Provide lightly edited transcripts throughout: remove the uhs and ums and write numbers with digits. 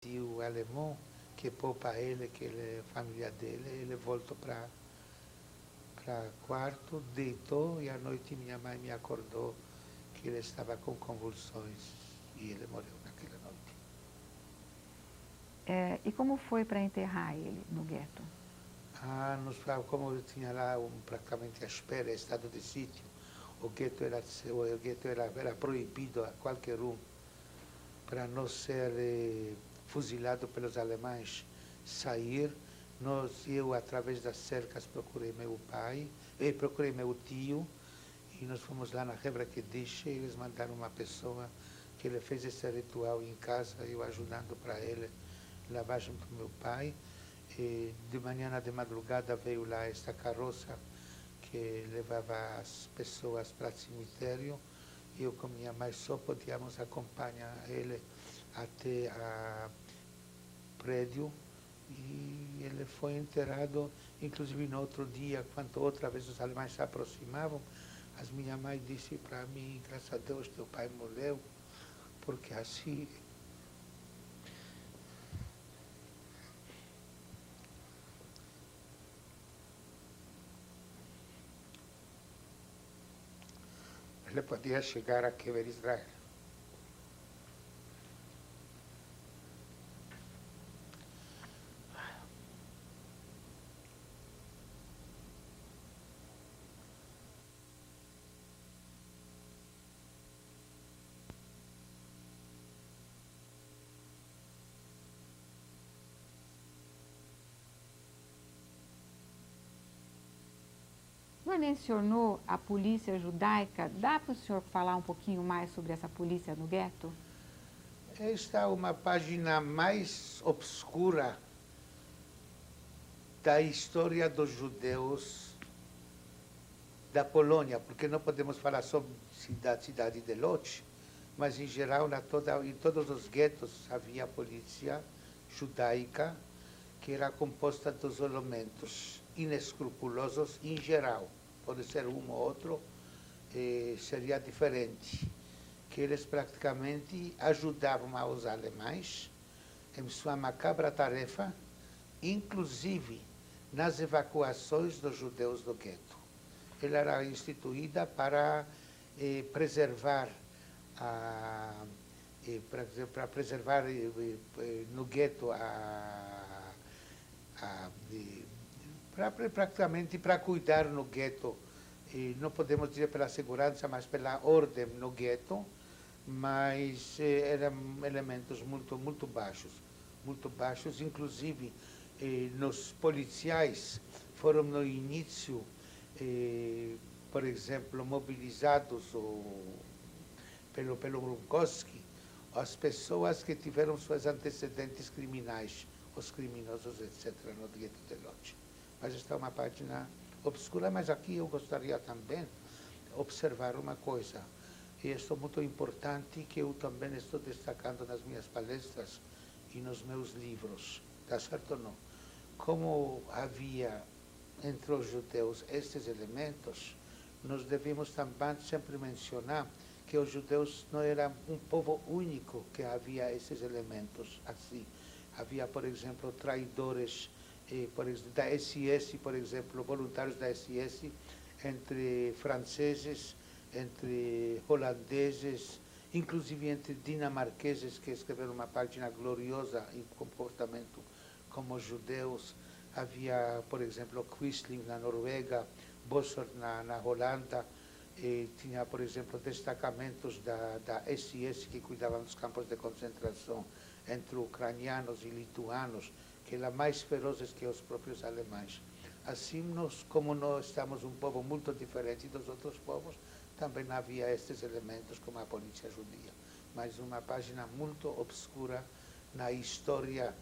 tio alemão que poupa ele, que ele é família dele, ele voltou para quarto, deitou e à noite minha mãe me acordou que ele estava com convulsões e ele morreu naquela noite. E como foi para enterrar ele no gueto? Como eu tinha lá praticamente à espera, estado de sítio, o gueto era proibido a qualquer um para não ser fuzilado pelos alemães sair. Eu, através das cercas, procurei meu pai, procurei meu tio, e nós fomos lá na Hebraica-Dish, e eles mandaram uma pessoa que ele fez esse ritual em casa, eu ajudando para ele, lavagem para o meu pai. E de manhã, de madrugada, veio lá esta carroça que levava as pessoas para o cemitério. Eu com minha mãe só podíamos acompanhar ele até o prédio e ele foi enterrado. Inclusive no outro dia, quando outra vez os alemães se aproximavam, minha mãe disse para mim: graças a Deus teu pai morreu, porque assim ele podia chegar a quebrar Israel. O senhor mencionou a polícia judaica. Dá para o senhor falar um pouquinho mais sobre essa polícia no gueto? Esta é uma página mais obscura da história dos judeus da Polônia, porque não podemos falar sobre a cidade de Lodz, mas em geral em todos os guetos havia polícia judaica que era composta dos elementos inescrupulosos em geral. Pode ser um ou outro, seria diferente, que eles praticamente ajudavam aos alemães em sua macabra tarefa, inclusive nas evacuações dos judeus do gueto. Ela era instituída para preservar no gueto praticamente para cuidar no gueto, não podemos dizer pela segurança, mas pela ordem no gueto, mas eram elementos muito baixos, inclusive nos policiais foram no início, por exemplo, mobilizados pelo Grunkowski, as pessoas que tiveram seus antecedentes criminais, os criminosos, etc., no gueto de Lodz. Mas esta é uma página obscura, mas aqui eu gostaria também de observar uma coisa, e isso é muito importante, que eu também estou destacando nas minhas palestras e nos meus livros, está certo ou não? Como havia entre os judeus estes elementos, nós devemos também sempre mencionar que os judeus não eram um povo único que havia esses elementos assim. Havia, por exemplo, traidores da SS, por exemplo, voluntários da SS, entre franceses, entre holandeses, inclusive entre dinamarqueses, que escreveram uma página gloriosa em comportamento como judeus. Havia, por exemplo, Quisling na Noruega, Bossert na Holanda, tinha, por exemplo, destacamentos da SS que cuidavam dos campos de concentração entre ucranianos e lituanos, que eram mais ferozes que os próprios alemães. Assim, como nós estamos um povo muito diferente dos outros povos, também havia estes elementos como a polícia judia. Mas uma página muito obscura na história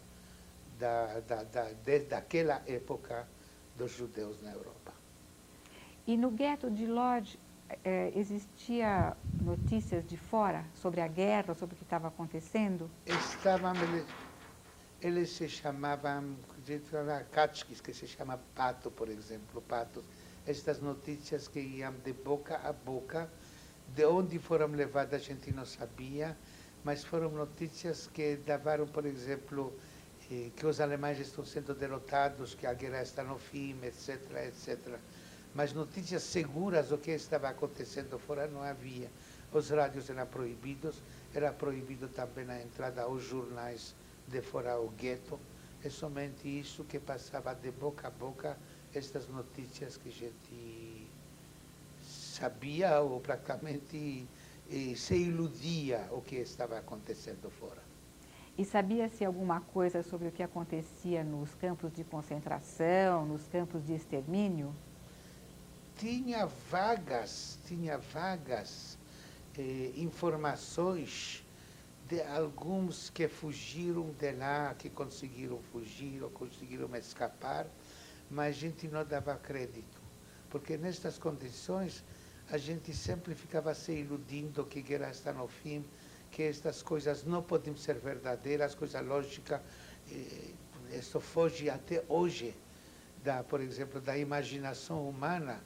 desde aquela época dos judeus na Europa. E no gueto de Lodz, existia notícias de fora sobre a guerra, sobre o que estava acontecendo? Eles se chamavam Katskis, que se chama pato, por exemplo, patos. Estas notícias que iam de boca a boca, de onde foram levadas a gente não sabia, mas foram notícias que davam, por exemplo, que os alemães estão sendo derrotados, que a guerra está no fim, etc, etc. Mas notícias seguras do que estava acontecendo fora não havia. Os rádios eram proibidos, era proibido também a entrada aos jornais de fora ao gueto. É somente isso que passava de boca a boca, estas notícias que a gente sabia ou praticamente se iludia o que estava acontecendo fora. E sabia-se alguma coisa sobre o que acontecia nos campos de concentração, nos campos de extermínio? Tinha vagas informações de alguns que fugiram de lá, que conseguiram fugir ou conseguiram escapar, mas a gente não dava crédito, porque nestas condições a gente sempre ficava se iludindo que a guerra está no fim, que estas coisas não podem ser verdadeiras, coisa lógica. Isso foge até hoje, por exemplo, da imaginação humana,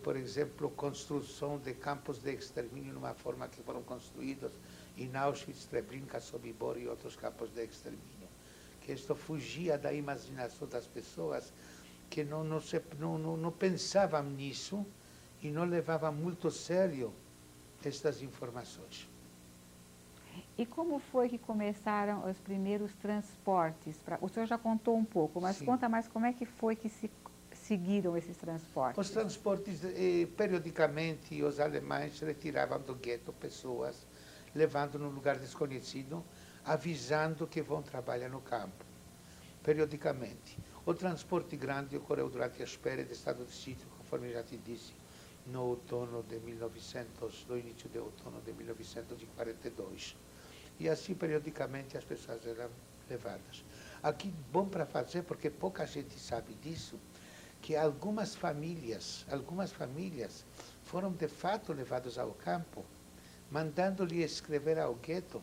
por exemplo, construção de campos de extermínio numa forma que foram construídos em Auschwitz, Treblinka, Sobibor e outros campos de extermínio. Que isto fugia da imaginação das pessoas que não pensavam nisso e não levavam muito a sério estas informações. E como foi que começaram os primeiros transportes? O senhor já contou um pouco, mas Sim. Conta mais como é que foi que se seguiram esses transportes. Os transportes, periodicamente, os alemães retiravam do gueto pessoas, levando num lugar desconhecido, avisando que vão trabalhar no campo, periodicamente. O transporte grande ocorreu durante as férias de estado de sítio, conforme já te disse, no outono de 1900, no início do outono de 1942. E assim, periodicamente, as pessoas eram levadas. Aqui, bom para fazer, porque pouca gente sabe disso, que algumas famílias foram de fato levadas ao campo, mandando-lhe escrever ao gueto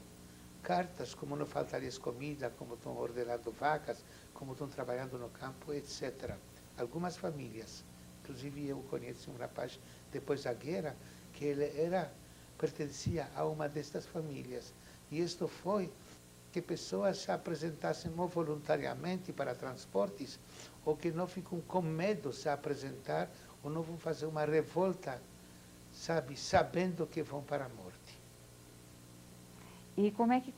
cartas como não faltar-lhes comida, como estão ordenando vacas, como estão trabalhando no campo, etc. Algumas famílias, inclusive eu conheci um rapaz depois da guerra, que ele pertencia a uma destas famílias. E isto foi que pessoas se apresentassem ou voluntariamente para transportes, ou que não ficam com medo de se apresentar, ou não vão fazer uma revolta, sabe, sabendo que vão para a morte. E como é que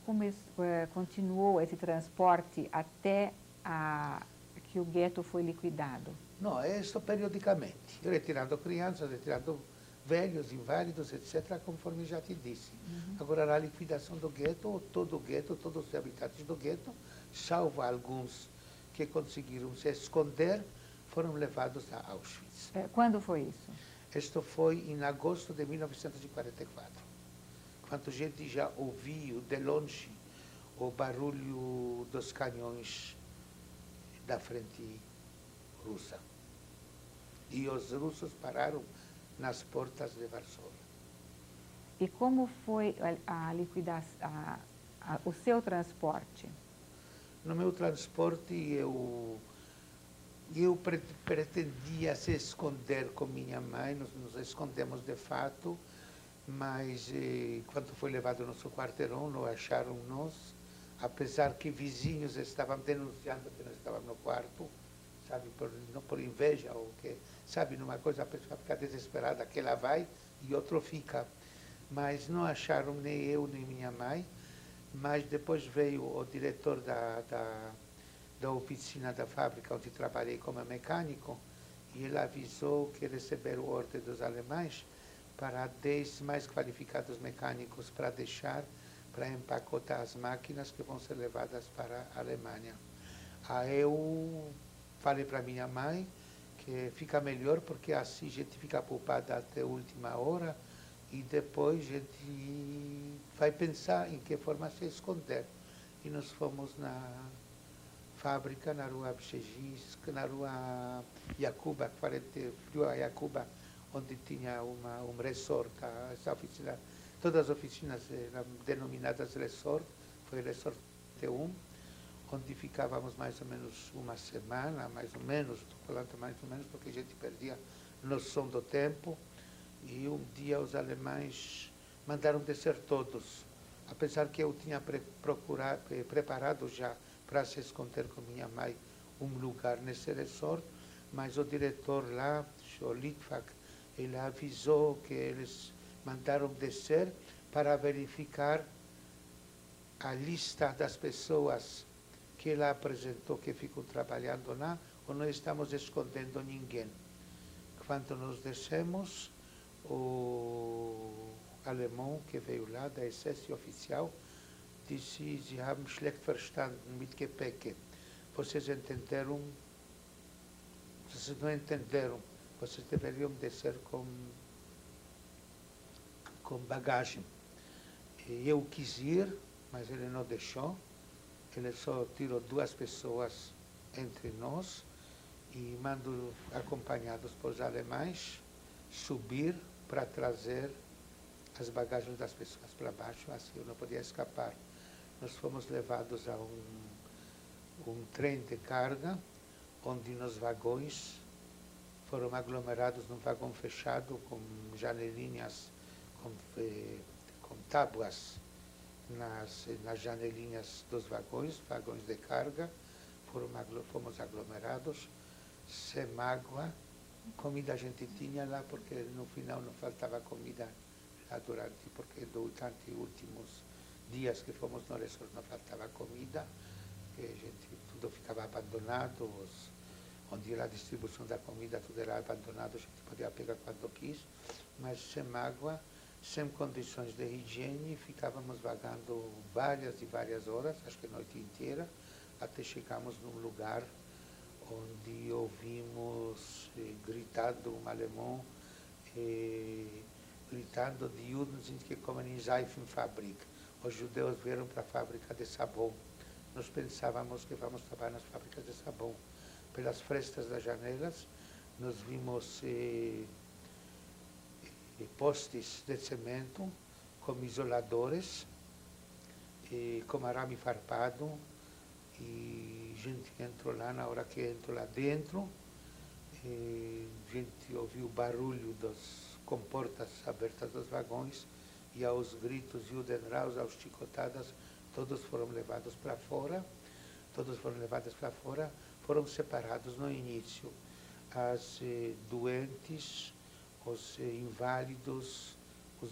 continuou esse transporte até que o gueto foi liquidado? Não, é isso periodicamente, retirando crianças, retirando velhos, inválidos, etc., conforme já te disse. Agora, a liquidação do gueto, todos os habitantes do gueto, salvo alguns que conseguiram se esconder, foram levados a Auschwitz. Quando foi isso? Isto foi em agosto de 1944, quando a gente já ouviu de longe o barulho dos canhões da frente russa. E os russos pararam nas portas de Varsóvia. E como foi a liquidação, o seu transporte? No meu transporte, eu pretendia se esconder com minha mãe, nos escondemos de fato, mas quando foi levado ao nosso quarteirão, não acharam nós, apesar que vizinhos estavam denunciando que nós estávamos no quarto, sabe, não por inveja, ou que, sabe, numa coisa a pessoa fica desesperada, que ela vai e outro fica. Mas não acharam nem eu nem minha mãe, mas depois veio o diretor da oficina da fábrica onde trabalhei como mecânico, e ele avisou que receberam ordem dos alemães para 10 mais qualificados mecânicos para deixar, para empacotar as máquinas que vão ser levadas para a Alemanha. Aí eu falei para minha mãe que fica melhor, porque assim a gente fica poupada até a última hora e depois a gente vai pensar em que forma se esconder. E nós fomos na fábrica, na rua Abchegisk, na rua Yakuba, rua Yakuba, onde tinha um resort, essa oficina, todas as oficinas eram denominadas resort, foi resort T1, onde ficávamos mais ou menos uma semana, mais ou menos, estou falando mais ou menos porque a gente perdia noção do tempo, e um dia os alemães mandaram descer todos. apesar que eu tinha preparado já para se esconder com minha mãe um lugar nesse resort, mas o diretor lá, o Litvak, ele avisou que eles mandaram descer para verificar a lista das pessoas que ela apresentou que ficam trabalhando lá, ou não estamos escondendo ninguém. Quando nós descemos, o alemão que veio lá, da SS oficial, disse, Sie haben schlecht verstanden mit Gepäck. Vocês entenderam, vocês não entenderam, vocês deveriam descer com bagagem. E eu quis ir, mas ele não deixou. Ele só tirou 2 pessoas entre nós e mandou, acompanhados por alemães, subir para trazer as bagagens das pessoas para baixo, assim eu não podia escapar. Nós fomos levados a um trem de carga, onde nos vagões foram aglomerados num vagão fechado, com janelinhas, com tábuas nas janelinhas dos vagões de carga, fomos aglomerados, sem água, comida a gente tinha lá, porque no final não faltava comida lá porque durante os últimos dias que fomos no resort não faltava comida, que a gente, tudo ficava abandonado, onde era a distribuição da comida, tudo era abandonado, a gente podia pegar quando quis, mas sem água, sem condições de higiene, ficávamos vagando várias e várias horas, acho que a noite inteira, até chegarmos num lugar onde ouvimos gritando um alemão, gritando de Juden sind gekommen in Seifenfabrik. Os judeus vieram para a fábrica de sabão. Nós pensávamos que vamos trabalhar nas fábricas de sabão. Pelas frestas das janelas, nós vimos postes de cimento com isoladores, com arame farpado, e a gente entrou lá, na hora que entrou lá dentro, a gente ouviu o barulho com portas abertas dos vagões, e aos gritos Juden raus, aos chicotadas, todos foram levados para fora, foram separados no início. As doentes, os inválidos, os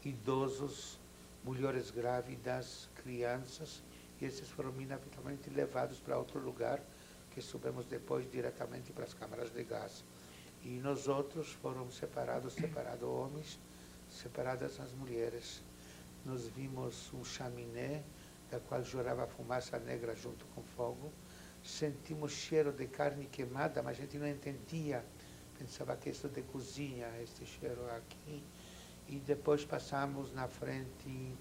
idosos, mulheres grávidas, crianças, e esses foram inevitavelmente levados para outro lugar, que subimos depois diretamente para as câmaras de gás. E nós outros foram separados homens, separadas as mulheres. Nós vimos um chaminé, da qual jorrava fumaça negra junto com fogo. Sentimos cheiro de carne queimada, mas a gente não entendia. Pensava que isso de cozinha, este cheiro aqui. E depois passamos na frente,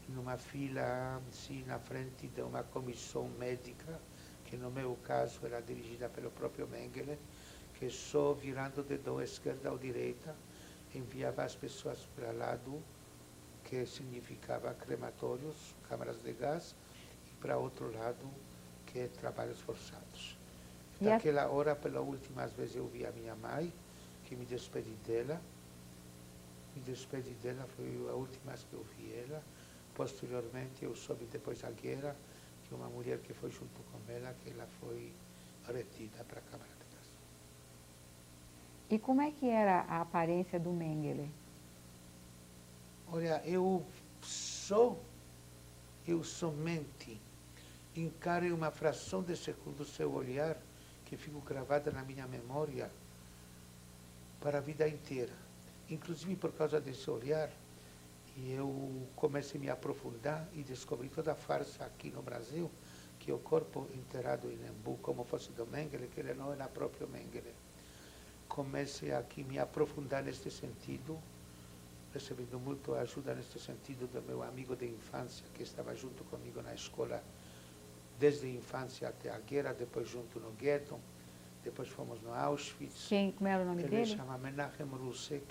numa fila, sim, na frente de uma comissão médica, que no meu caso era dirigida pelo próprio Mengele, que só virando de da esquerda ou direita, enviava as pessoas para lado, que significava crematórios, câmaras de gás, e para outro lado, que é trabalhos forçados. Naquela hora, pela última vez, eu vi a minha mãe, que me despedi dela. Foi a última vez que eu vi ela. Posteriormente, eu soube depois da guerra que uma mulher que foi junto com ela, que ela foi retida para a Câmara de Gás. E como é que era a aparência do Mengele? Olha, eu somente encarei uma fração de segundo seu olhar, que ficou gravada na minha memória para a vida inteira. Inclusive por causa desse olhar, e eu comecei a me aprofundar e descobri toda a farsa aqui no Brasil, que o corpo enterrado em Embu, como fosse do Mengele, que ele não era próprio Mengele. Comecei aqui a me aprofundar neste sentido, recebendo muito ajuda neste sentido do meu amigo de infância, que estava junto comigo na escola, desde a infância até a guerra, depois junto no gueto, depois fomos no Auschwitz. Como era o nome dele? Ele se chama Menachem Rusek,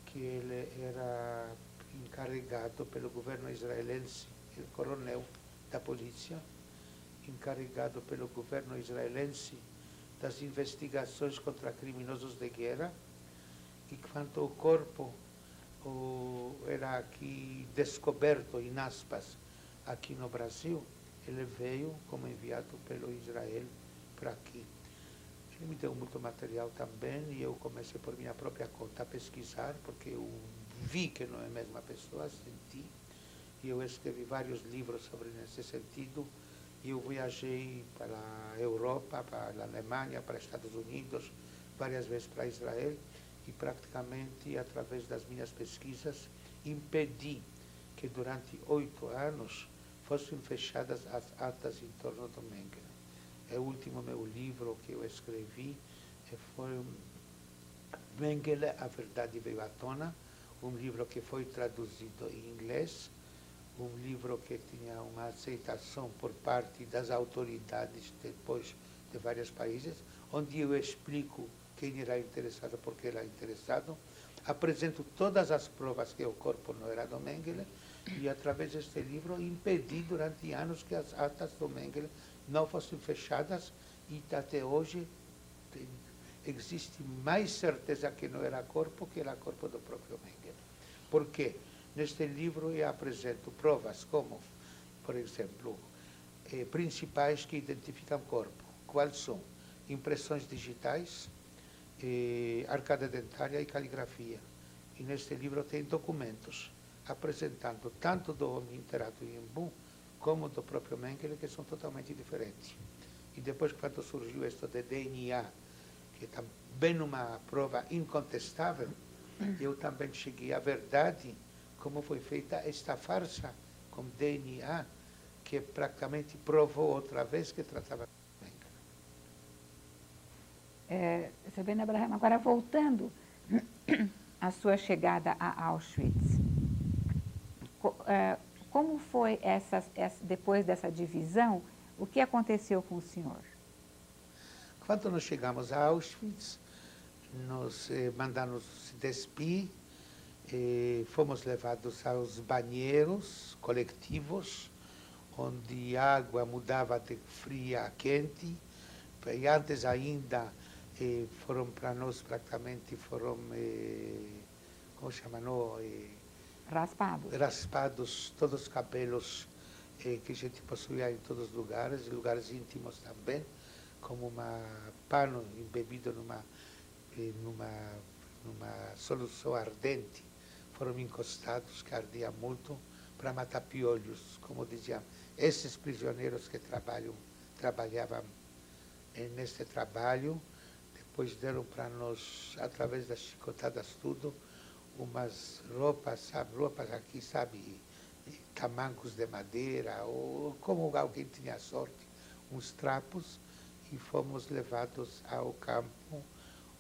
que ele era encarregado pelo governo israelense, ele coronel da polícia, encarregado pelo governo israelense das investigações contra criminosos de guerra, e quando o corpo era aqui descoberto, em aspas, aqui no Brasil, ele veio como enviado pelo Israel para aqui. Ele me deu muito material também e eu comecei por minha própria conta a pesquisar, porque eu vi que não é a mesma pessoa, senti, e eu escrevi vários livros sobre nesse sentido, e eu viajei para a Europa, para a Alemanha, para os Estados Unidos, várias vezes para Israel, e praticamente, através das minhas pesquisas, impedi que durante 8 anos fossem fechadas as atas em torno do Mengele. É o último meu livro que eu escrevi, foi Mengele, A Verdade Veio à Tona, um livro que foi traduzido em inglês, um livro que tinha uma aceitação por parte das autoridades depois de vários países, onde eu explico quem era interessado, porque era interessado, apresento todas as provas que o corpo não era do Mengele, e através deste livro impedi durante anos que as atas do Mengele não fossem fechadas, e até hoje existe mais certeza que não era corpo que era corpo do próprio Mengele. Por quê? Neste livro eu apresento provas como, por exemplo, principais que identificam corpo. Quais são? Impressões digitais, arcada dentária e caligrafia. E neste livro tem documentos apresentando tanto do homem inteirado em Embu como do próprio Mengele, que são totalmente diferentes. E depois, quando surgiu isto de DNA, que é também uma prova incontestável, eu também cheguei à verdade como foi feita esta farsa com DNA, que praticamente provou outra vez que tratava de Mengele. Sabina Abraham, agora voltando à sua chegada a Auschwitz, como foi depois dessa divisão, o que aconteceu com o senhor? Quando nós chegamos a Auschwitz, nos mandamos se despir, fomos levados aos banheiros coletivos, onde a água mudava de fria a quente, e antes ainda foram para nós praticamente, como chama, não? Raspados. Raspados todos os cabelos que a gente possuía em todos os lugares íntimos também, como pano embebido numa solução ardente, foram encostados, que ardia muito, para matar piolhos, como diziam esses prisioneiros que trabalhavam neste trabalho. Depois deram para nós, através das chicotadas, tudo, umas roupas aqui, sabe, tamancos de madeira, ou como alguém tinha sorte, uns trapos, e fomos levados ao campo,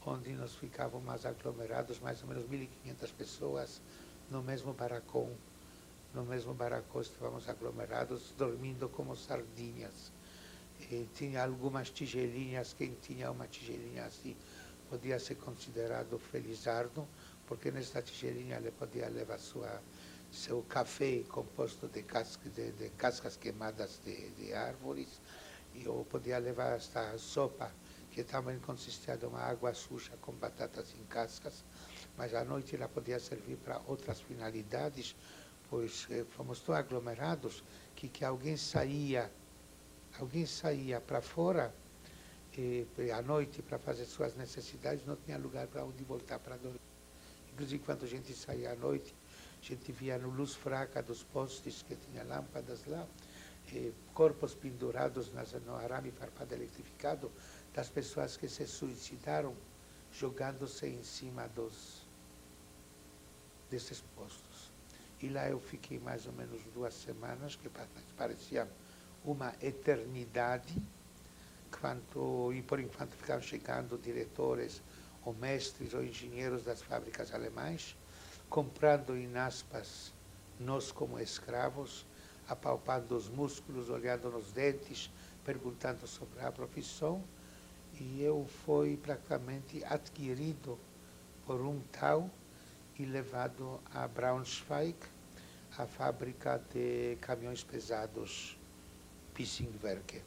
onde nós ficávamos mais aglomerados, mais ou menos 1.500 pessoas, no mesmo barracão. No mesmo barracão estávamos aglomerados, dormindo como sardinhas. Tinha algumas tigelinhas, quem tinha uma tigelinha assim podia ser considerado felizardo, porque nesta tigelinha ele podia levar seu café composto de cascas queimadas de árvores, e eu podia levar esta sopa, que também consistia de uma água suja com batatas em cascas, mas à noite ela podia servir para outras finalidades, pois fomos tão aglomerados que alguém saía para fora à noite para fazer suas necessidades, não tinha lugar para onde voltar para dormir. Inclusive, quando a gente saía à noite, a gente via no luz fraca dos postes, que tinha lâmpadas lá, corpos pendurados no arame farpado eletrificado, das pessoas que se suicidaram jogando-se em cima desses postos. E lá eu fiquei mais ou menos 2 semanas, que parecia uma eternidade, e por enquanto ficavam chegando diretores, ou mestres, ou engenheiros das fábricas alemãs, comprando em aspas nós como escravos, apalpando os músculos, olhando nos dentes, perguntando sobre a profissão, e eu fui praticamente adquirido por um tal e levado a Braunschweig, a fábrica de caminhões pesados Pissingwerke.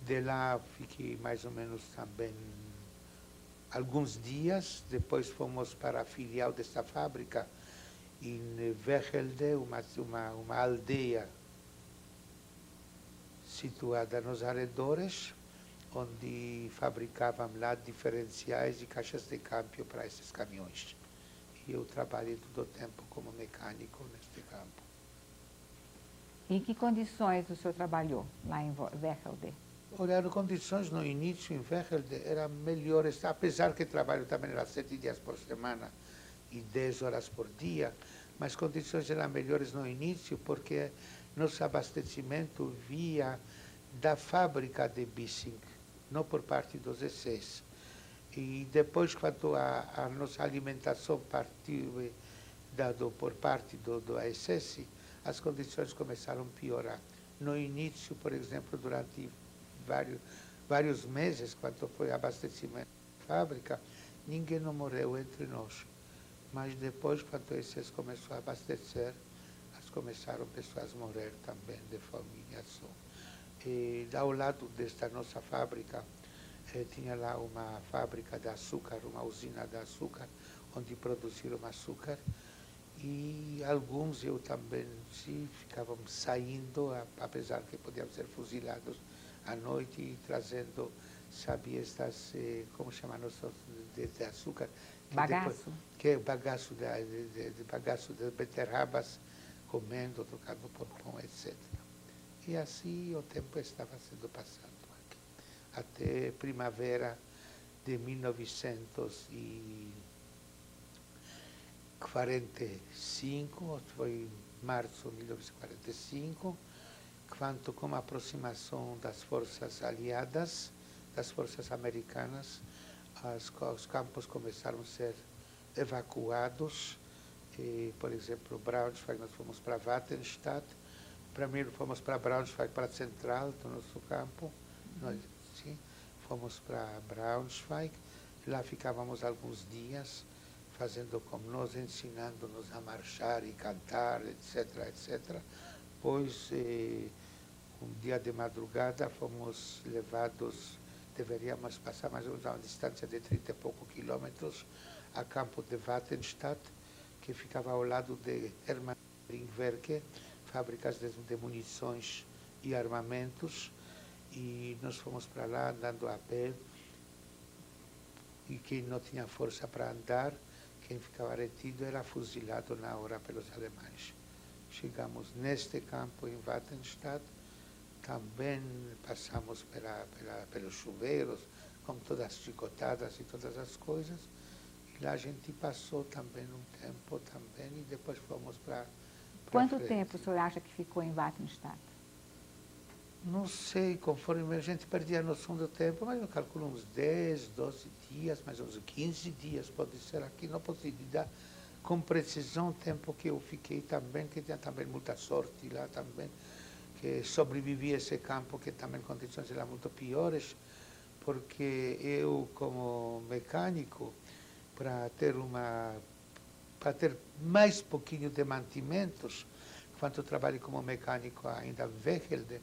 De lá fiquei mais ou menos também alguns dias, depois fomos para a filial desta fábrica, em Vechelde, uma aldeia situada nos arredores, onde fabricavam lá diferenciais e caixas de câmbio para esses caminhões. E eu trabalhei todo o tempo como mecânico neste campo. Em que condições o senhor trabalhou lá em Vechelde? Olha, as condições no início em Vechelde eram melhores, apesar que o trabalho também era 7 dias por semana e 10 horas por dia, mas as condições eram melhores no início porque nosso abastecimento via da fábrica de Bissing, não por parte dos SS. E depois, quando a nossa alimentação partiu por parte do SS, as condições começaram a piorar. No início, por exemplo, durante vários meses, quando foi abastecimento da fábrica, ninguém não morreu entre nós. Mas depois, quando o SS começou a abastecer, começaram pessoas a morrer também de fome e inanição. E ao lado desta nossa fábrica, tinha lá uma fábrica de açúcar, uma usina de açúcar, onde produziram açúcar. E alguns eu também, sim, ficavam saindo, apesar que podiam ser fuzilados à noite e trazendo, sabe, estas, como chamam de açúcar? Bagaço? Que é bagaço de beterrabas, comendo, trocando por pão, etc. E assim o tempo estava sendo passado aqui. Até primavera de 1945, foi março de 1945, quando com a aproximação das forças aliadas, das forças americanas, os campos começaram a ser evacuados. E, por exemplo, Braunschweig, nós fomos para Wattenstadt, primeiro fomos para Braunschweig, para a central do nosso campo, nós, sim, fomos para Braunschweig, lá ficávamos alguns dias, fazendo como nós, ensinando-nos a marchar e cantar, etc., etc. Pois, um dia de madrugada, fomos levados, deveríamos passar mais ou menos a uma distância de 30 e poucos quilômetros, a campo de Wattenstadt, que ficava ao lado de Hermann Ringwerke, fábricas de munições e armamentos, e nós fomos para lá andando a pé, e quem não tinha força para andar, quem ficava retido era fuzilado na hora pelos alemães. Chegamos neste campo em Wattenstadt, também passamos pelos chuveiros, com todas as chicotadas e todas as coisas. E lá a gente passou também um tempo também e depois fomos para Quanto frente. tempo o senhor acha que ficou em Wattenstadt? Não sei, conforme a gente perdia a noção do tempo, mas eu calculo uns 10, 12 dias, mais ou menos 15 dias, pode ser aqui, não posso lhe dar com precisão o tempo que eu fiquei também, que tinha também muita sorte lá também, que sobrevivi a esse campo, que também condições eram muito piores, porque eu, como mecânico, para ter mais pouquinho de mantimentos, quando eu trabalhei como mecânico ainda em Vechelde,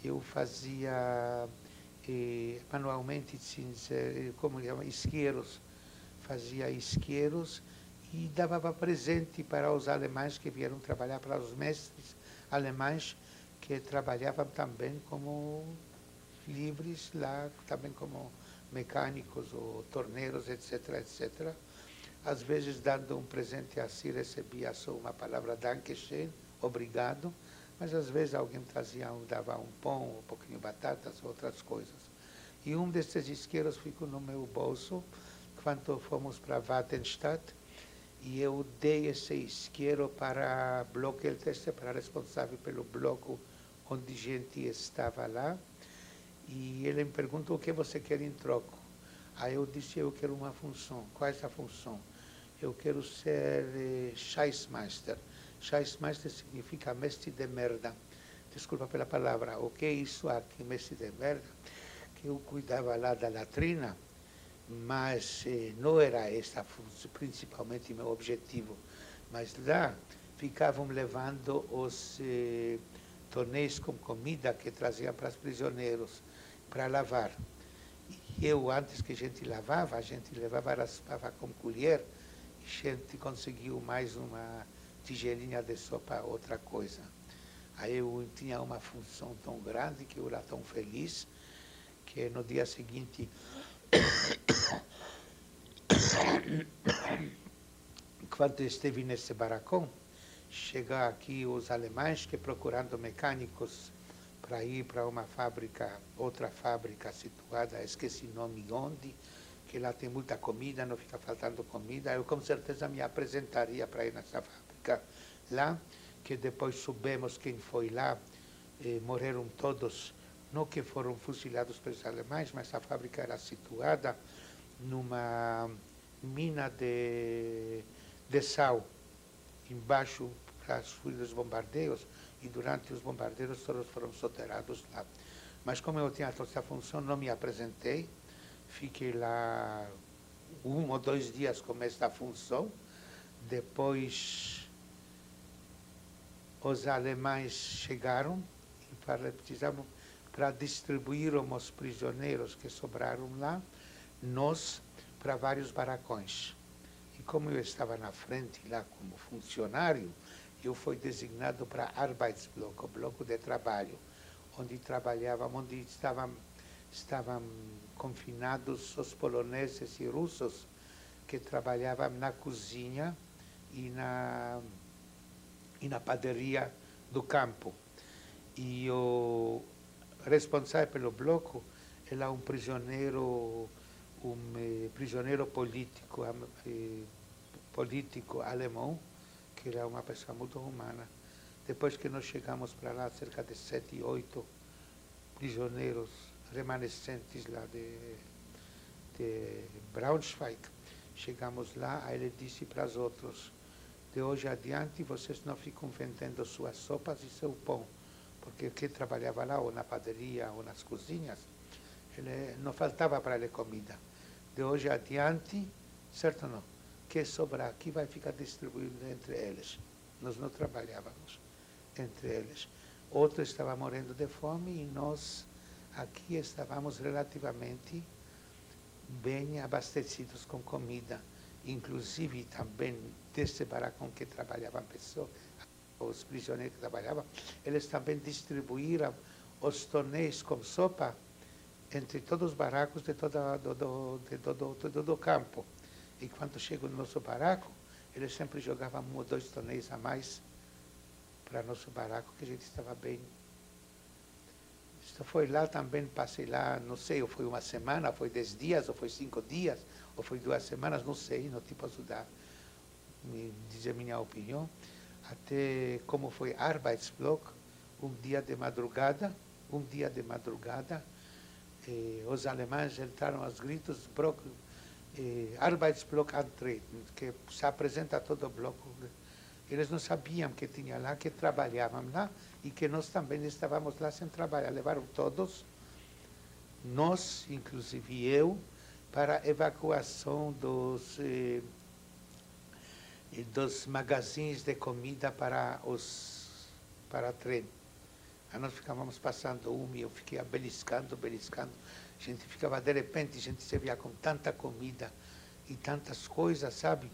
eu fazia manualmente, como chama, isqueiros, fazia isqueiros e dava presente para os alemães que vieram trabalhar, para os mestres alemães que trabalhavam também como livres lá, também como mecânicos ou torneiros, etc., etc. Às vezes, dando um presente assim, recebia só uma palavra Dankeschön, obrigado, mas às vezes alguém dava um pão, um pouquinho de batatas, outras coisas. E um desses isqueiros ficou no meu bolso quando fomos para Wattenstadt, e eu dei esse isqueiro para Blockelteste, para responsável pelo bloco onde gente estava lá, e ele me perguntou o que você quer em troco. Aí eu disse, eu quero uma função. Qual é essa função? Eu quero ser Scheißmeister. Scheißmeister significa mestre de merda. Desculpa pela palavra. O que é isso aqui, mestre de merda? Que eu cuidava lá da latrina, mas não era essa principalmente meu objetivo. Mas lá ficavam levando os tonéis com comida que traziam para os prisioneiros, para lavar. E eu, antes que a gente lavava, a gente levava, raspava com colher, e a gente conseguiu mais tigelinha de sopa, outra coisa. Aí eu tinha uma função tão grande, que eu era tão feliz, que no dia seguinte, quando esteve nesse barracão, chegaram aqui os alemães que procurando mecânicos para ir para uma fábrica, outra fábrica situada, esqueci o nome onde, que lá tem muita comida, não fica faltando comida. Eu com certeza me apresentaria para ir nessa fábrica lá, que depois soubemos quem foi lá, morreram todos, não que foram fuzilados pelos alemães, mas a fábrica era situada numa mina de sal, embaixo dos bombardeios, e durante os bombardeios todos foram soterrados lá. Mas como eu tinha toda essa função, não me apresentei, fiquei lá 1 ou 2 dias com esta função, depois os alemães chegaram e precisavam, para distribuir os prisioneiros que sobraram lá, nós, para vários barracões. E como eu estava na frente lá como funcionário, eu fui designado para Arbeitsblock, o bloco de trabalho, onde trabalhavam, onde estavam confinados os poloneses e russos que trabalhavam na cozinha e na padaria do campo. E o responsável pelo bloco era um prisioneiro político alemão, que era uma pessoa muito humana. Depois que nós chegamos para lá, cerca de 7, 8 prisioneiros remanescentes lá de Braunschweig, chegamos lá, aí ele disse para os outros: de hoje adiante vocês não ficam vendendo suas sopas e seu pão, porque quem trabalhava lá, ou na padaria, ou nas cozinhas, ele, não faltava para ele comida. De hoje adiante, certo não? Que sobrar aqui vai ficar distribuído entre eles. Nós não trabalhávamos entre eles. Outros estavam morrendo de fome e nós aqui estávamos relativamente bem abastecidos com comida. Inclusive também desse barracão que trabalhavam pessoas, os prisioneiros que trabalhavam, eles também distribuíram os tonéis com sopa entre todos os barracos de todo o campo. E quando chegou no nosso barraco, eles sempre jogavam 1 ou 2 tonéis a mais para nosso barraco, que a gente estava bem. Isso foi lá também, passei lá, não sei, ou foi 1 semana, ou foi 10 dias, ou foi 5 dias, ou foi 2 semanas, não sei, não te posso dar, dizer minha opinião. Até como foi Arbeitsblock, um dia de madrugada, os alemães entraram aos gritos, Arbeitsblock Entrée, que se apresenta todo o bloco. Eles não sabiam que tinha lá, que trabalhavam lá, e que nós também estávamos lá sem trabalhar. Levaram todos, nós, inclusive eu, para a evacuação dos magazines de comida para trem. Aí nós ficávamos passando e eu fiquei beliscando. A gente ficava, de repente, a gente se via com tanta comida e tantas coisas, sabe?